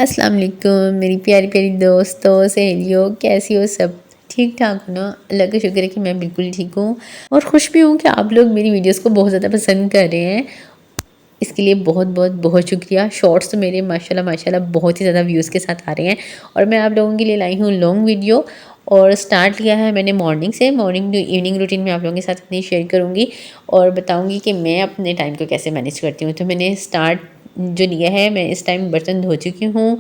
अस्सलाम वालेकुम मेरी प्यारी प्यारी दोस्तों सहेलियों, कैसी हो सब? ठीक ठाक हो ना? अल्लाह का शुक्र है कि मैं बिल्कुल ठीक हूँ और खुश भी हूँ कि आप लोग मेरी वीडियोस को बहुत ज़्यादा पसंद कर रहे हैं। इसके लिए बहुत बहुत बहुत शुक्रिया। शॉर्ट्स तो मेरे माशाल्लाह माशाल्लाह बहुत ही ज़्यादा व्यूज़ के साथ आ रहे हैं और मैं आप लोगों के लिए लाई हूँ लॉन्ग वीडियो। और स्टार्ट किया है मैंने मॉर्निंग से। मॉर्निंग टू इवनिंग रूटीन में आप लोगों के साथ अपनी शेयर करूँगी और बताऊँगी कि मैं अपने टाइम को कैसे मैनेज करती हूँ। तो मैंने स्टार्ट जो लिया है, मैं इस टाइम बर्तन धो चुकी हूँ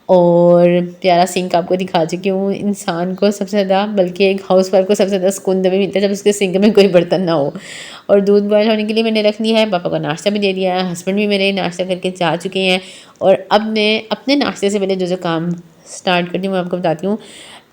और प्यारा सिंक आपको दिखा चुकी हूँ। इंसान को सबसे ज़्यादा, बल्कि एक हाउस वाइफ को सबसे ज़्यादा सुकून तभी मिलता है जब उसके सिंक में कोई बर्तन ना हो। और दूध बॉयल होने के लिए मैंने रख दिया है। पापा को नाश्ता भी दे दिया है, हस्बैंड भी मेरे नाश्ता करके जा चुके हैं। और अब मैं अपने नाश्ते से पहले जो जो काम स्टार्ट करती हूँ मैं आपको बताती हूँ।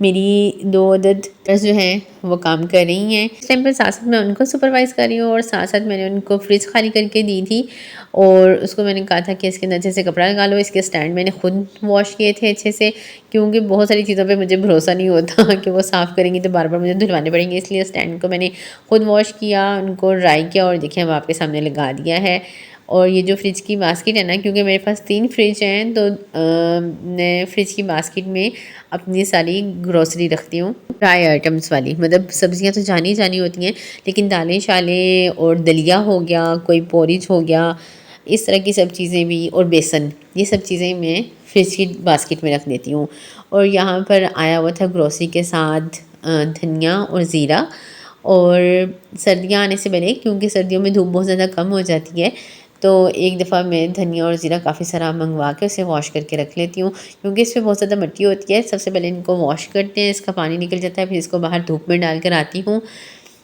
मेरी 2 अदद जो हैं वो काम कर रही हैं इस टाइम पर, साथ साथ मैं उनको सुपरवाइज़ कर रही हूँ और साथ साथ मैंने उनको फ्रिज खाली करके दी थी और उसको मैंने कहा था कि इसके अंदर अच्छे से कपड़ा लगा लो। इसके स्टैंड मैंने खुद वॉश किए थे अच्छे से, क्योंकि बहुत सारी चीज़ों पे मुझे भरोसा नहीं होता कि वो साफ़ करेंगी तो बार बार मुझे धुलवाने पड़ेंगे, इसलिए स्टैंड को मैंने खुद वॉश किया, उनको ड्राई किया और देखिए अब आपके सामने लगा दिया है। और ये जो फ्रिज की बास्केट है ना, क्योंकि मेरे पास 3 फ्रिज हैं तो मैं फ्रिज की बास्केट में अपनी सारी ग्रोसरी रखती हूँ, ड्राई आइटम्स वाली। मतलब सब्जियां तो जानी जानी होती हैं, लेकिन दालें शालें और दलिया हो गया, कोई पोरिज हो गया, इस तरह की सब चीज़ें भी, और बेसन, ये सब चीज़ें मैं फ्रिज की बास्केट में रख देती हूँ। और यहाँ पर आया हुआ था ग्रोसरी के साथ धनिया और ज़ीरा। और सर्दियाँ आने से पहले, क्योंकि सर्दियों में धूप बहुत ज़्यादा कम हो जाती है, तो एक दफ़ा मैं धनिया और ज़ीरा काफ़ी सारा मंगवा के उसे वॉश करके रख लेती हूँ, क्योंकि इसमें बहुत ज़्यादा मिट्टी होती है। सबसे पहले इनको वॉश करते हैं, इसका पानी निकल जाता है, फिर इसको बाहर धूप में डाल कर आती हूँ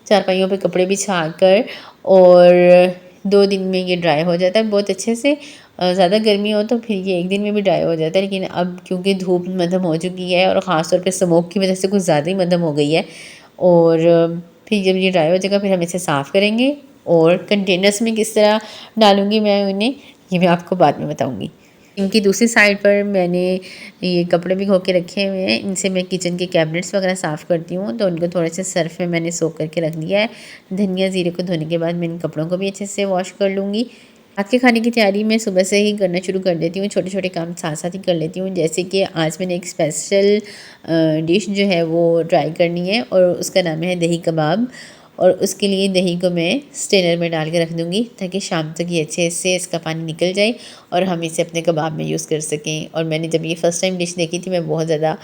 चारपाइयों पे कपड़े बिछा कर, और 2 दिन में ये ड्राई हो जाता है बहुत अच्छे से। ज़्यादा गर्मी हो तो फिर ये 1 दिन में भी ड्राई हो जाता है, लेकिन अब क्योंकि धूप मद्धम हो चुकी है और ख़ास तौर पे स्मोक की वजह से कुछ ज़्यादा ही मद्धम हो गई है, और फिर जब ये ड्राई हो जाएगा फिर हम इसे साफ़ करेंगे। और कंटेनर्स में किस तरह डालूँगी मैं उन्हें, ये मैं आपको बाद में बताऊँगी। इनकी दूसरी साइड पर मैंने ये कपड़े भिगो के रखे हुए हैं, इनसे मैं किचन के कैबिनेट्स वगैरह साफ़ करती हूँ, तो उनको थोड़े से सर्फ में मैंने सोक करके रख दिया है। धनिया ज़ीरे को धोने के बाद मैं इन कपड़ों को भी अच्छे से वॉश कर लूँगी। रात के खाने की तैयारी मैं सुबह से ही करना शुरू कर देती हूँ, छोटे छोटे काम साथ साथ ही कर लेती हूँ। जैसे कि आज मैंने एक स्पेशल डिश जो है वो ट्राई करनी है और उसका नाम है दही कबाब, और उसके लिए दही को मैं स्ट्रेनर में डाल के रख दूँगी ताकि शाम तक ये अच्छे से इसका पानी निकल जाए और हम इसे अपने कबाब में यूज़ कर सकें। और मैंने जब ये फ़र्स्ट टाइम डिश देखी थी मैं बहुत ज़्यादा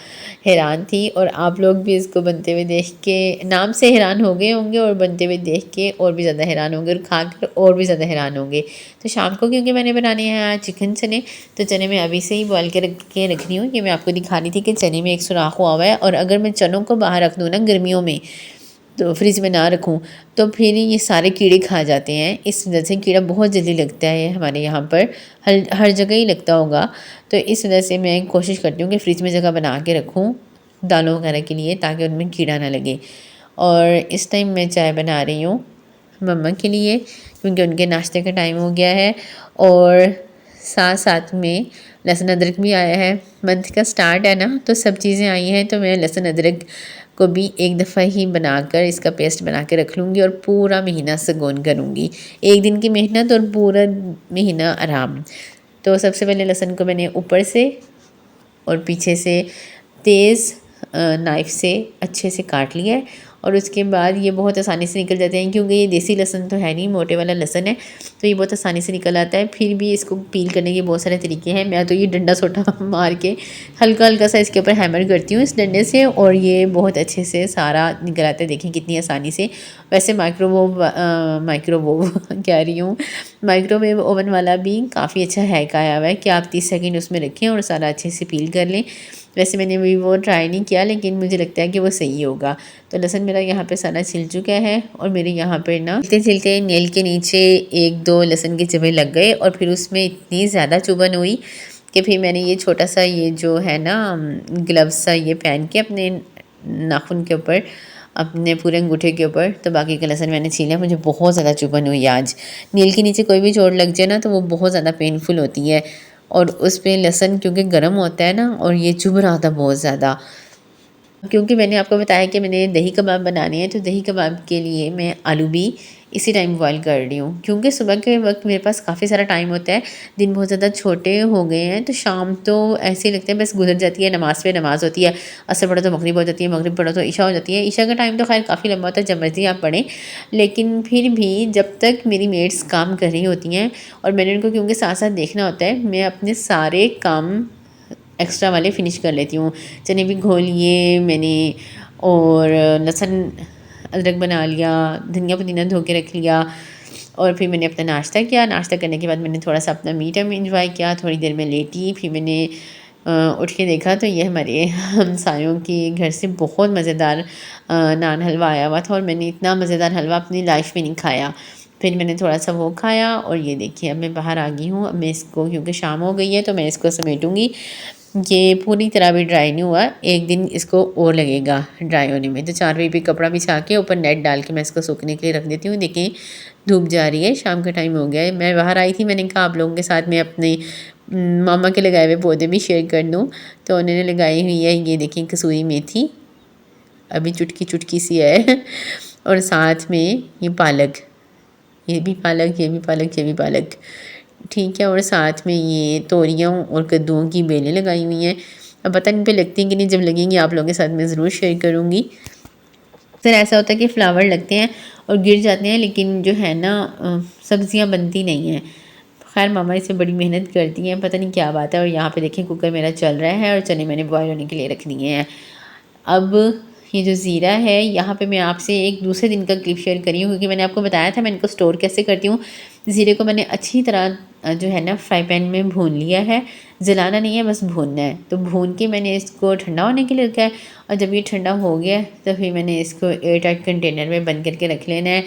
हैरान थी, और आप लोग भी इसको बनते हुए देख के नाम से हैरान हो गए होंगे और बनते हुए देख के और भी ज़्यादा हैरान होंगे और खा कर और भी ज़्यादा हैरान होंगे। तो शाम को क्योंकि मैंने बनाने हैं आज चिकन चने, तो चने मैं अभी से ही बॉयल के रख रही हूँ। ये मैं आपको दिखा रही थी कि चने में एक सुराख हुआ हुआ है, और अगर मैं चनों को बाहर रख दूँ ना गर्मियों में, तो फ्रिज में ना रखूँ, तो फिर ये सारे कीड़े खा जाते हैं। इस वजह से कीड़ा बहुत जल्दी लगता है हमारे यहाँ पर, हर जगह ही लगता होगा। तो इस वजह से मैं कोशिश करती हूँ कि फ्रिज में जगह बना के रखूँ दालों वगैरह के लिए, ताकि उनमें कीड़ा ना लगे। और इस टाइम मैं चाय बना रही हूँ मम्मा के लिए, क्योंकि उनके नाश्ते का टाइम हो गया है। और साथ साथ में लहसुन अदरक भी आया है। मंथ का स्टार्ट है ना, तो सब चीज़ें आई हैं, तो मैं लहसुन अदरक को भी एक दफ़ा ही बनाकर इसका पेस्ट बना के रख लूँगी और पूरा महीना सगोन करूँगी। एक दिन की मेहनत और पूरा महीना आराम। तो सबसे पहले लहसुन को मैंने ऊपर से और पीछे से तेज़ नाइफ़ से अच्छे से काट लिया है, और उसके बाद ये बहुत आसानी से निकल जाते हैं, क्योंकि ये देसी लहसुन तो है नहीं, मोटे वाला लहसुन है, तो ये बहुत आसानी से निकल आता है। फिर भी इसको पील करने के बहुत सारे तरीके हैं। मैं तो ये डंडा सोटा मार के हल्का हल्का सा इसके ऊपर हैमर करती हूँ इस डंडे से, और ये बहुत अच्छे से सारा निकल आता है। देखें कितनी आसानी से। वैसे माइक्रोवेव कह रही हूँ, माइक्रोवेव ओवन वाला भी काफ़ी अच्छा हैक आया हुआ है कि आप 30 सेकंड उसमें रखें और सारा अच्छे से पील कर लें। वैसे मैंने भी वो ट्राई नहीं किया, लेकिन मुझे लगता है कि वो सही होगा। तो लहसुन मेरा यहाँ पे सारा छिल चुका है, और मेरे यहाँ पर ना छिलते छिलते नेल के नीचे 1-2 लहसुन के चुभे लग गए, और फिर उसमें इतनी ज़्यादा चुभन हुई कि फिर मैंने ये छोटा सा ये जो है ना ग्लव्स सा ये पहन के अपने नाखून के ऊपर, अपने पूरे अंगूठे के ऊपर, तो बाकी का लहसुन मैंने छीला। मुझे बहुत ज़्यादा चुभन हुई आज। नील के नीचे कोई भी चोट लग जाए ना, तो वो बहुत ज़्यादा पेनफुल होती है, और उस पे लहसुन क्योंकि गर्म होता है ना, और ये चुभ रहा था बहुत ज़्यादा। क्योंकि मैंने आपको बताया कि मैंने दही कबाब बनाने हैं, तो दही कबाब के लिए मैं आलू भी इसी टाइम बॉईल कर रही हूँ, क्योंकि सुबह के वक्त मेरे पास काफ़ी सारा टाइम होता है। दिन बहुत ज़्यादा छोटे हो गए हैं, तो शाम तो ऐसे ही लगते हैं बस गुजर जाती है। नमाज़ पे नमाज़ होती है, असर पढ़ो तो मगरिब हो जाती है, मगरिब पढ़ो तो ईशा हो जाती है। ईशा का टाइम तो खैर काफ़ी लंबा होता है, जब मर्ज़ी आप पढ़ें, लेकिन फिर भी जब तक मेरी मेड्स काम कर रही होती हैं और मैंने उनको क्योंकि साथ साथ देखना होता है, मैं अपने सारे काम एक्स्ट्रा वाले फ़िनिश कर लेती हूँ। चने भी घोल लिए मैंने, और लहसुन अदरक बना लिया, धनिया पुदीना धो के रख लिया, और फिर मैंने अपना नाश्ता किया। नाश्ता करने के बाद मैंने थोड़ा सा अपना मी टाइम एंजॉय किया, थोड़ी देर में लेटी। फिर मैंने उठ के देखा तो ये हमारे हमसायों के घर से बहुत मज़ेदार नान हलवा आया हुआ था, और मैंने इतना मज़ेदार हलवा अपनी लाइफ में नहीं खाया। फिर मैंने थोड़ा सा वो खाया, और ये देखिए अब मैं बाहर आ गई हूँ। अब मैं इसको, क्योंकि शाम हो गई है, तो मैं इसको समेटूँगी। ये पूरी तरह भी ड्राई नहीं हुआ, एक दिन इसको और लगेगा ड्राई होने में। तो चारपाई पे कपड़ा बिछा के ऊपर नेट डाल के मैं इसको सूखने के लिए रख देती हूँ। देखें धूप जा रही है, शाम का टाइम हो गया है। मैं बाहर आई थी, मैंने कहा आप लोगों के साथ मैं अपने मामा के लगाए हुए पौधे भी शेयर कर दूँ। तो उन्होंने लगाई हुई है, ये देखें कसूरी मेथी अभी चुटकी चुटकी सी है और साथ में ये पालक, ये भी पालक, ये भी पालक, ये भी पालक, ठीक है। और साथ में ये तोरियों और कद्दूओं की बेलें लगाई हुई हैं। अब पता नहीं पे लगती हैं कि नहीं, जब लगेंगी आप लोगों के साथ मैं ज़रूर शेयर करूँगी। फिर ऐसा होता है कि फ्लावर लगते हैं और गिर जाते हैं, लेकिन जो है ना सब्ज़ियाँ बनती नहीं हैं। खैर मामा इसमें बड़ी मेहनत करती हैं, पता नहीं क्या बात है। और यहाँ पे देखें कुकर मेरा चल रहा है और चने मैंने बॉयल होने के लिए रख दिए हैं। अब ये जो ज़ीरा है, यहाँ पे मैं आपसे एक दूसरे दिन का क्लिप शेयर करी हूँ, क्योंकि मैंने आपको बताया था मैं इनको स्टोर कैसे करती हूँ। ज़ीरे को मैंने अच्छी तरह जो है ना फ्राई पैन में भून लिया है, जलाना नहीं है, बस भूनना है। तो भून के मैंने इसको ठंडा होने के लिए रखा है, और जब ये ठंडा हो गया तो फिर मैंने इसको एयर टाइट कंटेनर में बंद करके रख लेना है।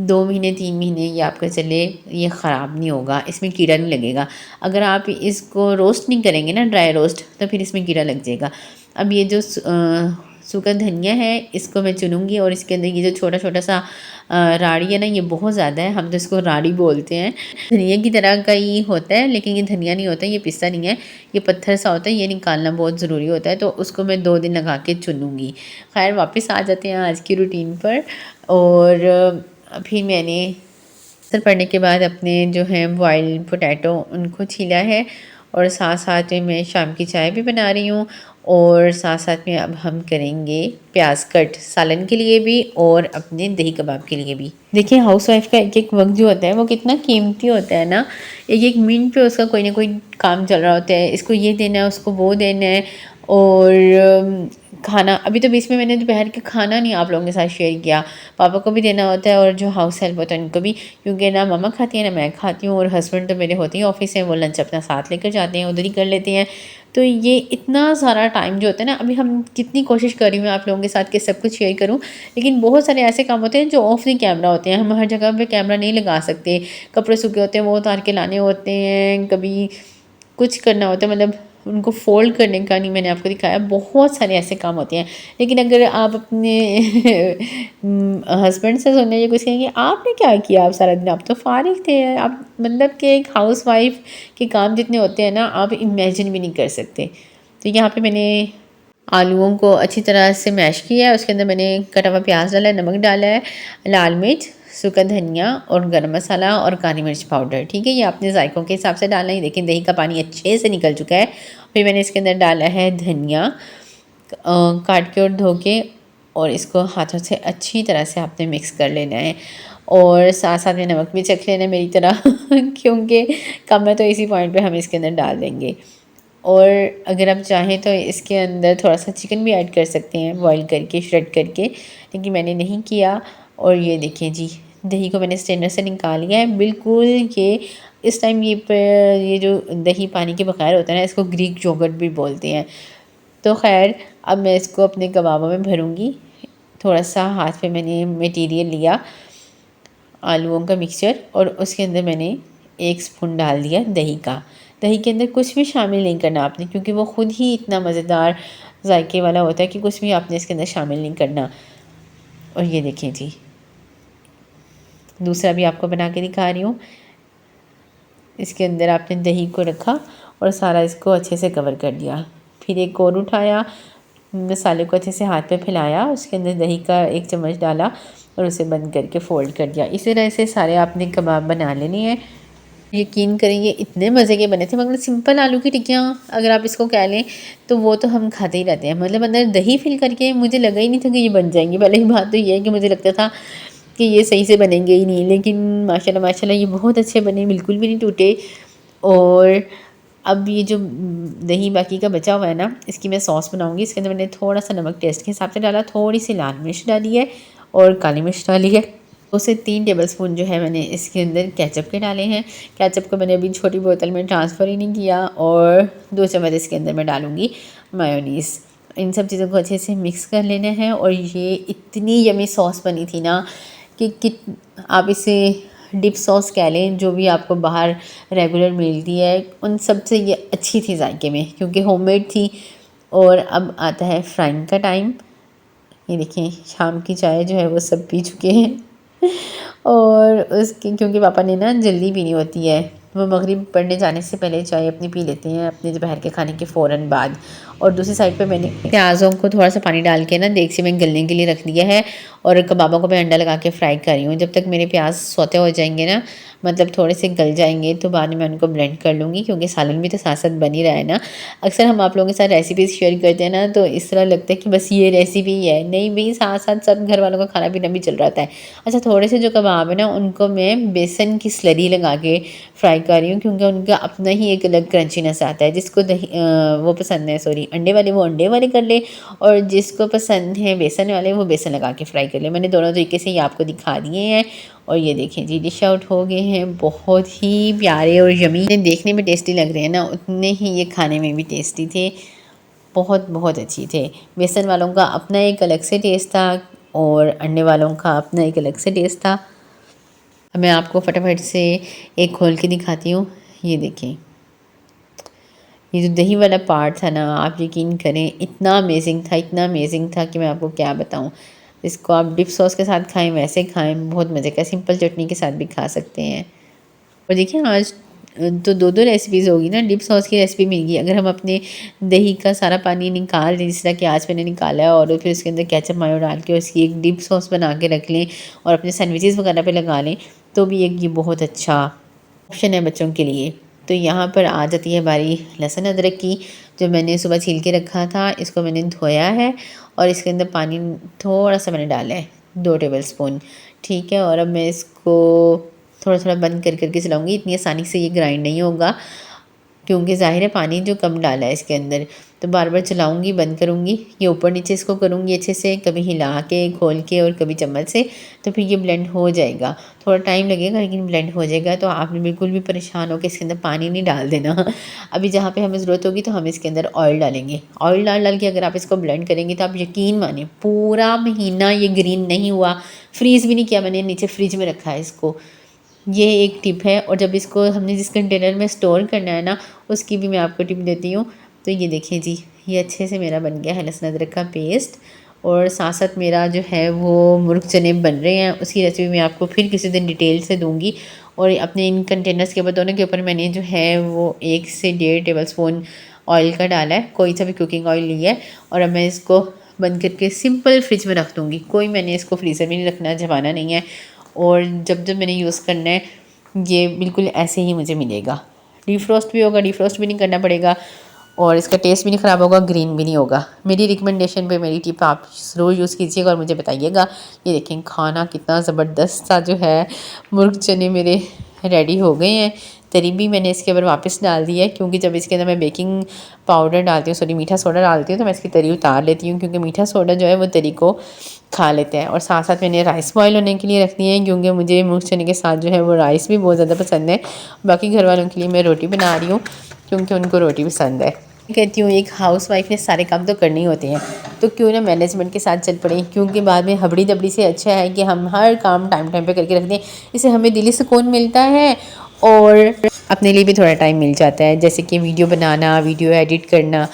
2 महीने 3 महीने ये आपका चले, ये ख़राब नहीं होगा, इसमें कीड़ा नहीं लगेगा। अगर आप इसको रोस्ट नहीं करेंगे ना, ड्राई रोस्ट, तो फिर इसमें कीड़ा लग जाएगा। अब ये जो सूखा धनिया है इसको मैं चुनूँगी, और इसके अंदर ये जो छोटा छोटा सा राड़ी है ना, ये बहुत ज़्यादा है, हम तो इसको राड़ी बोलते हैं। धनिया की तरह का ही होता है, लेकिन ये धनिया नहीं होता, ये पिस्ता नहीं है, ये पत्थर सा होता है। ये निकालना बहुत ज़रूरी होता है, तो उसको मैं 2 दिन लगा के चुनूँगी। खैर वापस आ जाते हैं आज की रूटीन पर। और फिर मैंने असर पड़ने के बाद अपने जो हैं बॉइल्ड पोटैटो उनको छीला है, और साथ साथ में मैं शाम की चाय भी बना रही हूँ। और साथ साथ में अब हम करेंगे प्याज कट सालन के लिए भी और अपने दही कबाब के लिए भी। देखिए हाउसवाइफ का एक एक वक्त जो होता है वो कितना कीमती होता है ना, एक एक मिनट पे उसका कोई ना कोई काम चल रहा होता है, इसको ये देना है, उसको वो देना है। और खाना अभी तो बीच में मैंने दोपहर के खाना नहीं आप लोगों के साथ शेयर किया, पापा को भी देना होता है और जो हाउस हेल्प होता है उनको भी, क्योंकि ना मम्मा खाती है ना मैं खाती हूँ, और हस्बैंड तो मेरे होते हैं ऑफिस है, वो लंच अपना साथ लेकर जाते हैं, उधर ही कर लेते हैं। तो ये इतना सारा टाइम जो होता है ना, अभी हम कितनी कोशिश कर रही हूँ आप लोगों के साथ कि सब कुछ शेयर करूँ, लेकिन बहुत सारे ऐसे काम होते हैं जो ऑफ द कैमरा होते हैं, हम हर जगह पे कैमरा नहीं लगा सकते। कपड़े सूखे होते हैं वो उतार के लाने होते हैं, कभी कुछ करना होता है, मतलब उनको फ़ोल्ड करने का नहीं मैंने आपको दिखाया, बहुत सारे ऐसे काम होते हैं। लेकिन अगर आप अपने हस्बैंड से सुनने ये कुछ कहेंगे आपने क्या किया, आप सारा दिन आप तो फारिग थे, आप मतलब कि एक हाउसवाइफ के काम जितने होते हैं ना आप इमेजिन भी नहीं कर सकते। तो यहाँ पे मैंने आलूओं को अच्छी तरह से मैश किया है, उसके अंदर मैंने कटा हुआ प्याज डाला है, नमक डाला है, लाल मिर्च, सूखा धनिया और गरम मसाला और काली मिर्च पाउडर, ठीक है। ये अपने जायकों के हिसाब से डालना है। देखिए दही का पानी अच्छे से निकल चुका है। फिर मैंने इसके अंदर डाला है धनिया काट के और धो के, और इसको हाथों से अच्छी तरह से आपने मिक्स कर लेना है। और साथ साथ में नमक भी चख लेना है मेरी तरह क्योंकि कम है तो इसी पॉइंट पे हम इसके अंदर डाल देंगे। और अगर आप चाहें तो इसके अंदर थोड़ा सा चिकन भी ऐड कर सकते हैं बॉईल करके, श्रेड करके, लेकिन मैंने नहीं किया। और ये देखिए जी, दही को मैंने स्ट्रेनर से निकाल लिया है बिल्कुल। ये इस टाइम ये जो दही पानी के बगैर होता है ना, इसको ग्रीक योगर्ट भी बोलते हैं। तो खैर अब मैं इसको अपने कबाबों में भरूँगी। थोड़ा सा हाथ पे मैंने मटेरियल लिया, आलूओं का मिक्सचर, और उसके अंदर मैंने 1 स्पून डाल दिया दही का। दही के अंदर कुछ भी शामिल नहीं करना आपने, क्योंकि वो ख़ुद ही इतना मज़ेदार जायके वाला होता है कि कुछ भी आपने इसके अंदर शामिल नहीं करना। और ये देखें जी, दूसरा भी आपको बना के दिखा रही हूँ। इसके अंदर आपने दही को रखा और सारा इसको अच्छे से कवर कर दिया। फिर एक और उठाया, मसाले को अच्छे से हाथ पे फैलाया, उसके अंदर दही का 1 चम्मच डाला और उसे बंद करके फ़ोल्ड कर दिया। इसी तरह से सारे आपने कबाब बना लेने हैं। यकीन करेंगे इतने मज़े के बने थे, मतलब सिंपल आलू की टिक्कियाँ अगर आप इसको कह लें तो वो तो हम खाते ही रहते हैं। मतलब अंदर दही फिल करके मुझे लगा ही नहीं था कि ये बन जाएँगी। पहले की बात तो ये है कि मुझे लगता था कि ये सही से बनेंगे ही नहीं, लेकिन माशाल्लाह माशाल्लाह ये बहुत अच्छे बने, बिल्कुल भी नहीं टूटे। और अब ये जो दही बाकी का बचा हुआ है ना, इसकी मैं सॉस बनाऊँगी। इसके अंदर मैंने थोड़ा-सा नमक टेस्ट के हिसाब से डाला, थोड़ी-सी लाल मिर्च डाली है और काली मिर्च डाली है। 2 से 3 टेबलस्पून जो है मैंने इसके अंदर केचअप के डाले हैं। केचअप को मैंने अभी छोटी बोतल में ट्रांसफ़र ही नहीं किया। और 2 चम्मच इसके अंदर मैं डालूँगी मेयोनीज़। इन सब चीज़ों को अच्छे से मिक्स कर लेना है। और ये इतनी यम्मी सॉस बनी थी ना कि आप इसे डिप सॉस कह लें, जो भी आपको बाहर रेगुलर मिलती है, उन सब से ये अच्छी थी ज़ायके में, क्योंकि होममेड थी। और अब आता है फ्राइंग का टाइम। ये देखें, शाम की चाय जो है वो सब पी चुके हैं और उसकी क्योंकि पापा ने ना जल्दी पीनी होती है, वो मगरिब पढ़ने जाने से पहले चाय अपनी पी लेते हैं अपने दोपहर के खाने के फ़ौरन बाद। और दूसरी साइड पे मैंने प्याज़ों को थोड़ा सा पानी डाल के ना देगची में गलने के लिए रख दिया है। और कबाबों को मैं अंडा लगा के फ्राई कर रही हूँ। जब तक मेरे प्याज सौते हो जाएंगे ना, मतलब थोड़े से गल जाएंगे, तो बाद में मैं उनको ब्लेंड कर लूँगी, क्योंकि सालन भी तो साथ साथ बन ही रहा है ना। अक्सर हम आप लोगों के साथ रेसिपीज़ शेयर करते हैं ना, तो इस तरह लगता है कि बस ये रेसिपी ही है। नहीं भाई, साथ साथ सब घर वालों का खाना पीना भी चल रहा है। अच्छा, थोड़े से जो कबाब है ना, उनको मैं बेसन की स्लरी लगा के फ्राई कर रही हूँ, क्योंकि उनका अपना ही एक अलग क्रंचीनेस आता है। जिसको दही वो पसंद है, सॉरी अंडे वाले, वो अंडे वाले कर ले, और जिसको पसंद है बेसन वाले, वो बेसन लगा के फ्राई कर ले। मैंने दोनों तरीके से ये आपको दिखा दिए हैं। और ये देखें जी, डिश आउट हो गए हैं, बहुत ही प्यारे और यमी। देखने में टेस्टी लग रहे हैं ना, उतने ही ये खाने में भी टेस्टी थे। बहुत बहुत अच्छी थे। बेसन वालों का अपना एक अलग से टेस्ट था और अंडे वालों का अपना एक अलग से टेस्ट था। अब मैं आपको फटाफट से एक खोल के दिखाती हूँ। ये देखें, ये जो दही वाला पार्ट था ना, आप यकीन करें इतना अमेजिंग था, इतना अमेजिंग था कि मैं आपको क्या बताऊँ। इसको आप डिप सॉस के साथ खाएं, वैसे खाएं, बहुत मज़े का, सिंपल चटनी के साथ भी खा सकते हैं। और देखिए, आज तो दो दो रेसिपीज़ होगी ना। डिप सॉस की रेसिपी मिल गई। अगर हम अपने दही का सारा पानी निकाल दें, जिस तरह कि आज मैंने निकाला है, और फिर उसके अंदर केचप मायो डाल के उसकी एक डिप सॉस बना के रख लें और अपने सैंडविचेस वगैरह पे लगा लें, तो भी एक ये बहुत अच्छा ऑप्शन है बच्चों के लिए। तो यहाँ पर आ जाती है हमारी लहसुन अदरक की, जो मैंने सुबह छील के रखा था। इसको मैंने धोया है और इसके अंदर पानी थोड़ा सा मैंने डाला है, 2 टेबलस्पून, ठीक है। और अब मैं इसको थोड़ा थोड़ा बंद कर करके चलाऊँगी। इतनी आसानी से ये ग्राइंड नहीं होगा, क्योंकि ज़ाहिर है पानी जो कम डाला है इसके अंदर। तो बार बार चलाऊँगी, बंद करूँगी, ये ऊपर नीचे इसको करूँगी अच्छे से, कभी हिला के खोल के और कभी चम्मच से, तो फिर ये ब्लेंड हो जाएगा। थोड़ा टाइम लगेगा लेकिन ब्लेंड हो जाएगा। तो आपने बिल्कुल भी परेशान हो के इसके अंदर पानी नहीं डाल देना। अभी जहाँ पे हमें ज़रूरत होगी तो हम इसके अंदर ऑयल डालेंगे। ऑयल डाल डाल के अगर आप इसको ब्लेंड करेंगे तो आप यकीन माने पूरा महीना ये ग्रीन नहीं हुआ। फ्रीज़ भी नहीं किया मैंने, नीचे फ्रिज में रखा है इसको। ये एक टिप है। और जब इसको हमने जिस कंटेनर में स्टोर करना है ना, उसकी भी मैं आपको टिप देती हूँ। तो ये देखिए जी, ये अच्छे से मेरा बन गया है लहसुन अदरक का पेस्ट। और साथ साथ मेरा जो है वो मुर्ग चने बन रहे हैं, उसकी रेसिपी मैं आपको फिर किसी दिन डिटेल से दूँगी। और अपने इन कंटेनर्स के ऊपर, दोनों के ऊपर मैंने जो है वो 1 से 1.5 टेबलस्पून ऑयल का डाला है, कोई सा भी कुकिंग ऑयल लिया है। और अब मैं इसको बंद करके सिंपल फ्रिज में रख दूँगी। कोई मैंने इसको फ्रीज़र में नहीं रखना, जमाना नहीं है। और जब जब मैंने यूज़ करना है, ये बिल्कुल ऐसे ही मुझे मिलेगा। डिफ्रॉस्ट भी होगा, डिफ्रॉस्ट भी नहीं करना पड़ेगा, और इसका टेस्ट भी नहीं ख़राब होगा, ग्रीन भी नहीं होगा। मेरी रिकमेंडेशन पे मेरी टिप आप ज़रूर यूज़ कीजिएगा और मुझे बताइएगा। ये देखें, खाना कितना ज़बरदस्त सा जो है, मुर्ग चने मेरे रेडी हो गए हैं। तरी भी मैंने इसके ऊपर वापस डाल दी है, क्योंकि जब इसके अंदर मैं बेकिंग पाउडर डालती हूँ, सॉरी मीठा सोडा डालती हूँ, तो मैं इसकी तरी उतार लेती हूँ, क्योंकि मीठा सोडा जो है वो तरी को खा लेते हैं। और साथ साथ मैंने राइस बॉयल होने के लिए रख दिए हैं, क्योंकि मुझे मुर्ग चने के साथ जो है वो राइस भी बहुत ज़्यादा पसंद है। बाकी घर वालों के लिए मैं रोटी बना रही हूँ, क्योंकि उनको रोटी पसंद है। कहती हूँ, एक हाउस वाइफ ने सारे काम तो करने ही होते हैं, तो क्यों ना मैनेजमेंट के साथ चल पड़े, क्योंकि बाद में हबड़ी दबड़ी से अच्छा है कि हम हर काम टाइम टाइम पे करके रख दें। इससे हमें दिली सुकून मिलता है और अपने लिए भी थोड़ा टाइम मिल जाता है, जैसे कि वीडियो बनाना, वीडियो एडिट करना।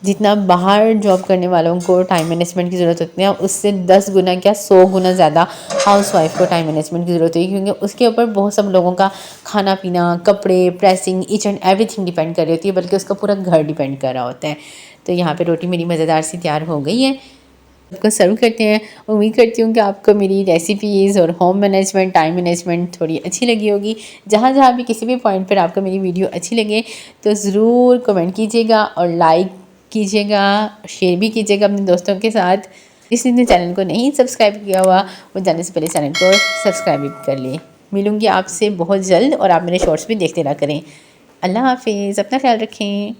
जितना बाहर जॉब करने वालों को टाइम मैनेजमेंट की ज़रूरत होती है, उससे 10 गुना क्या 100 गुना ज़्यादा हाउस वाइफ को टाइम मैनेजमेंट की ज़रूरत है, क्योंकि उसके ऊपर बहुत सब लोगों का खाना पीना, कपड़े, pressing, each and everything depend कर रही होती है, बल्कि उसका पूरा घर डिपेंड कर रहा होता है। तो यहाँ पे रोटी मेरी मज़ेदार सी तैयार हो गई है, आपको सर्व करते हैं। उम्मीद करती हूँ कि आपको मेरी रेसिपीज़ और होम मैनेजमेंट, टाइम मैनेजमेंट थोड़ी अच्छी लगी होगी। जहाँ जहाँ भी किसी भी पॉइंट पर आपको मेरी वीडियो अच्छी लगे तो ज़रूर कमेंट कीजिएगा और लाइक कीजिएगा, शेयर भी कीजिएगा अपने दोस्तों के साथ। जिसने चैनल को नहीं सब्सक्राइब किया हुआ वो जाने से पहले चैनल को सब्सक्राइब भी कर लें। मिलूँगी आपसे बहुत जल्द और आप मेरे शॉर्ट्स भी देखते रहा करें। अल्लाह हाफिज़, अपना ख्याल रखें।